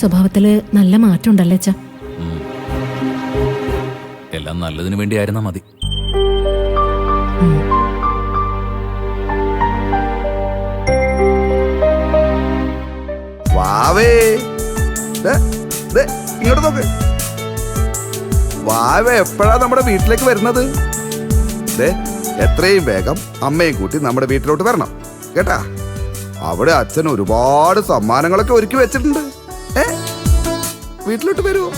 സ്വഭാവത്തില് നല്ല മാറ്റം ഉണ്ടല്ലേ അച്ഛാ. എല്ലാം നല്ലതിനു വേണ്ടിയായിരുന്നാ മതി. വാവേ ഇങ്ങോട്ട് നോക്ക്. വാവ എപ്പോഴാ നമ്മുടെ വീട്ടിലേക്ക് വരുന്നത്? എത്രയും വേഗം അമ്മയും കൂട്ടി നമ്മുടെ വീട്ടിലോട്ട് വരണം കേട്ടാ. അവിടെ അച്ഛൻ ഒരുപാട് സമ്മാനങ്ങളൊക്കെ ഒരുക്കി വെച്ചിട്ടുണ്ട്. വീട്ടിലോട്ട് വരുമോ?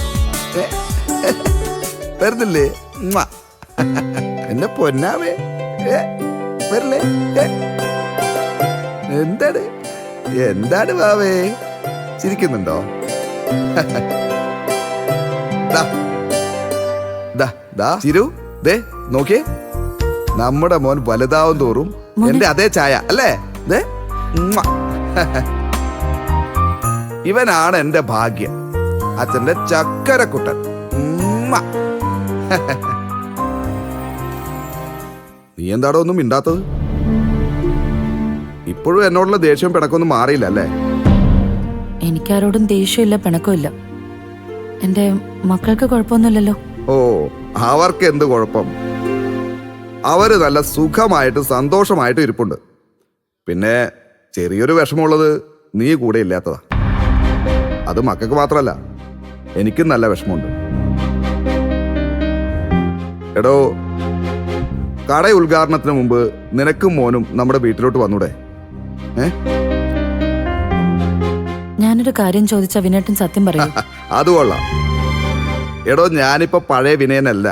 വരുന്നില്ലേ? എന്നെ പൊന്നാവേ വരില്ലേ? എന്താണ് എന്താണ് വാവേ ചിരിക്കുന്നുണ്ടോ? ചിരു ദേ നോക്കിയേ, നമ്മുടെ മോൻ വലുതാവും തോറും എന്റെ അതേ ചായ അല്ലേ? ഇവനാണ് എന്റെ ഭാഗ്യം, അച്ഛന്റെ ചക്കരക്കുട്ടൻ. നീ എന്താടോ ഒന്നും മിണ്ടാത്തത്? ഇപ്പോഴും എന്നോടുള്ള ദേഷ്യവും പിണക്കൊന്നും മാറിയില്ല അല്ലേ? എനിക്കാരോടും ദേഷ്യമില്ല, പിണക്കമില്ല. എന്റെ മക്കൾക്ക് കുഴപ്പമൊന്നുമില്ലല്ലോ. ഓ, അവർക്ക് എന്ത് കുഴപ്പം? അവര് നല്ല സുഖമായിട്ട് സന്തോഷമായിട്ട് ഇരിപ്പുണ്ട്. പിന്നെ ചെറിയൊരു വിഷമമുള്ളത് നീ കൂടെ ഇല്ലാത്തതാ. അത് മക്കൾക്ക് മാത്രമല്ല, എനിക്കും നല്ല വിഷമമുണ്ട്. എടോ, കട ഉദ്ഘാടനത്തിന് മുമ്പ് നിനക്കും മോനും നമ്മുടെ വീട്ടിലോട്ട് വന്നൂടെ? ഞാനൊരു കാര്യം ചോദിച്ച വിനേട്ടൻ സത്യം പറയും. അത് കൊള്ളാം. എടോ, ഞാനിപ്പോ പഴയ വിനയനല്ല.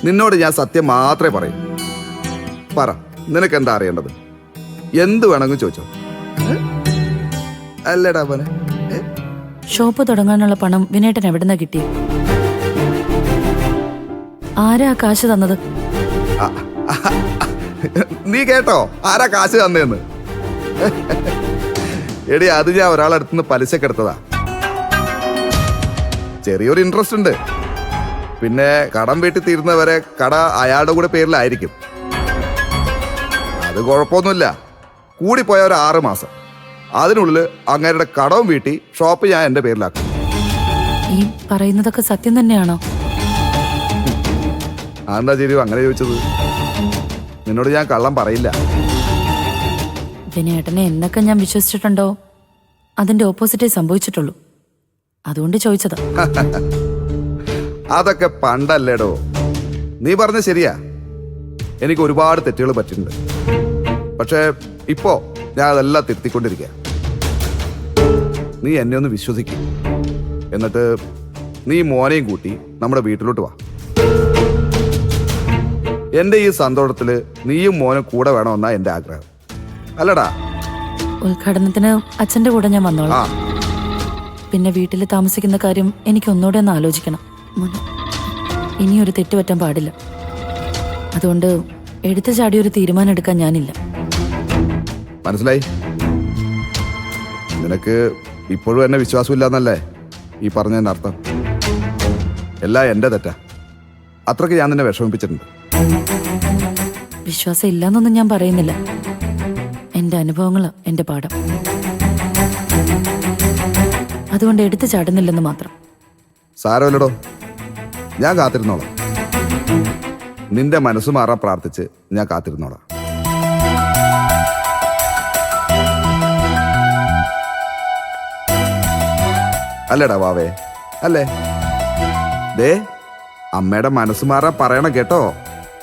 നിന്നോട് ഞാൻ സത്യം മാത്രമേ പറയൂ. പറ, നിനക്ക് എന്താ അറിയേണ്ടത്? എന്ത് വേണമെങ്കിലും ചോദിച്ചോ. അല്ലേടാ പോലെ ഷോപ്പ് തുടങ്ങാനുള്ള പണം വിനേട്ടൻ എവിടുന്നാ കിട്ടി? ആരാ കാശ് തന്നത്? നീ കേട്ടോ ആരാ കാശ് തന്നേന്ന്? എടി, അത് ഞാൻ ഒരാളടുത്തുനിന്ന് പലിശക്കെടുത്തതാ. ചെറിയൊരു ഇൻട്രസ്റ്റ് ഉണ്ട്. പിന്നെ കടം വീട്ടിൽ തീരുന്നവരെ കട അയാളുടെ കൂടെ പേരിലായിരിക്കും. അത് കുഴപ്പമൊന്നുമില്ല. കൂടിപ്പോയ ഒരു 6 മാസം, അതിനുള്ളിൽ അങ്ങേരുടെ കടവും വീട്ടി ഷോപ്പ് ഞാൻ എന്റെ പേരിലാക്കും. ഈ പറയുന്നതൊക്കെ സത്യം തന്നെയാണോ? അതെന്താ ചിരി അങ്ങനെ ചോദിച്ചത്? നിന്നോട് ഞാൻ കള്ളം പറയില്ല. വിനേട്ടനെ എന്നൊക്കെ ഞാൻ വിശ്വസിച്ചിട്ടുണ്ടോ അതിന്റെ ഓപ്പോസിറ്റേ സംഭവിച്ചിട്ടുള്ളൂ. അതുകൊണ്ട് ചോദിച്ചതാ. അതൊക്കെ പണ്ടല്ലേടോ. നീ പറഞ്ഞ ശരിയാ, എനിക്ക് ഒരുപാട് തെറ്റുകൾ പറ്റിയിട്ടുണ്ട്. പക്ഷേ ഇപ്പോ ഞാൻ അതെല്ലാം തിരുത്തിക്കൊണ്ടിരിക്കുക. നീ എന്നെ ഒന്ന് വിശ്വസിക്കും. എന്നിട്ട് നീ മോനെയും കൂട്ടി നമ്മുടെ വീട്ടിലോട്ട് വാ. എന്റെ ഈ സന്തോഷത്തില് നീയും മോനും കൂടെ വേണമെന്നാ എന്റെ ആഗ്രഹം. അല്ലടാ? ഉദ്ഘാടനത്തിന് അച്ഛന്റെ കൂടെ ഞാൻ വന്നോളാം. പിന്നെ വീട്ടിൽ താമസിക്കുന്ന കാര്യം എനിക്ക് ഒന്നുകൂടെ ഒന്ന് ആലോചിക്കണം. ഇനിയൊരു തെറ്റ് പറ്റാൻ പാടില്ല. അതുകൊണ്ട് എടുത്തു ചാടി ഒരു തീരുമാനം എടുക്കാൻ ഞാനില്ല. മനസ്സിലായി? നിനക്ക് ഇപ്പോഴും എന്നെ വിശ്വാസമില്ലാന്നല്ലേ ഈ പറഞ്ഞതിന്റെ അർത്ഥം? എല്ലാം എന്റെ തെറ്റാ. അത്രയ്ക്ക് ഞാൻ നിന്നെ വിഷമിപ്പിച്ചിട്ടുണ്ട്. വിശ്വാസം ഇല്ലാന്നൊന്നും ഞാൻ പറയുന്നില്ല. എന്റെ അനുഭവങ്ങള് എന്റെ പാഠം. അതുകൊണ്ട് എടുത്തു ചാടുന്നില്ലെന്ന് മാത്രം. സാരമല്ലടോ, ഞാൻ കാത്തിരുന്നോളാം. നിന്റെ മനസ്സ് മാറാൻ പ്രാർത്ഥിച്ച് ഞാൻ കാത്തിരുന്നോളാം. അല്ലേടാ വാവേ? അല്ലേ? ദേ, അമ്മയുടെ മനസ്സ് മാറാൻ പറയണം കേട്ടോ.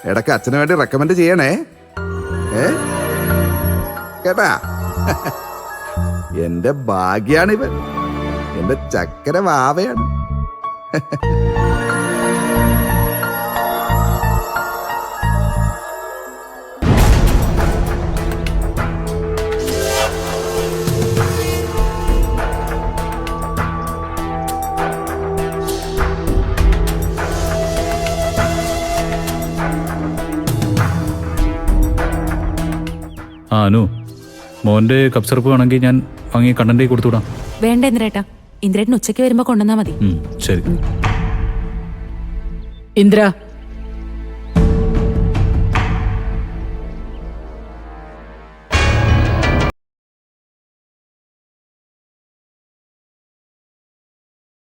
ഇടയ്ക്ക് അച്ഛന് വേണ്ടി റെക്കമെൻഡ് ചെയ്യണേ. കേട്ടാ? എന്റെ ഭാഗ്യാണിവൻ. എന്റെ ചക്കര വാവയാണ്. അനു, മോന്റെ കപ്പ് സിറപ്പ് വേണമെങ്കിൽ ഞാൻ വാങ്ങി കണ്ണൻ്റെ കൊടുത്തുവിടാം. വേണ്ട ഇന്ദ്രേട്ടാ, ഇന്ദ്രേട്ടൻ ഉച്ചയ്ക്ക് വരുമ്പോ കൊണ്ടുവന്നാ മതി. ശരി. ഇന്ദ്ര,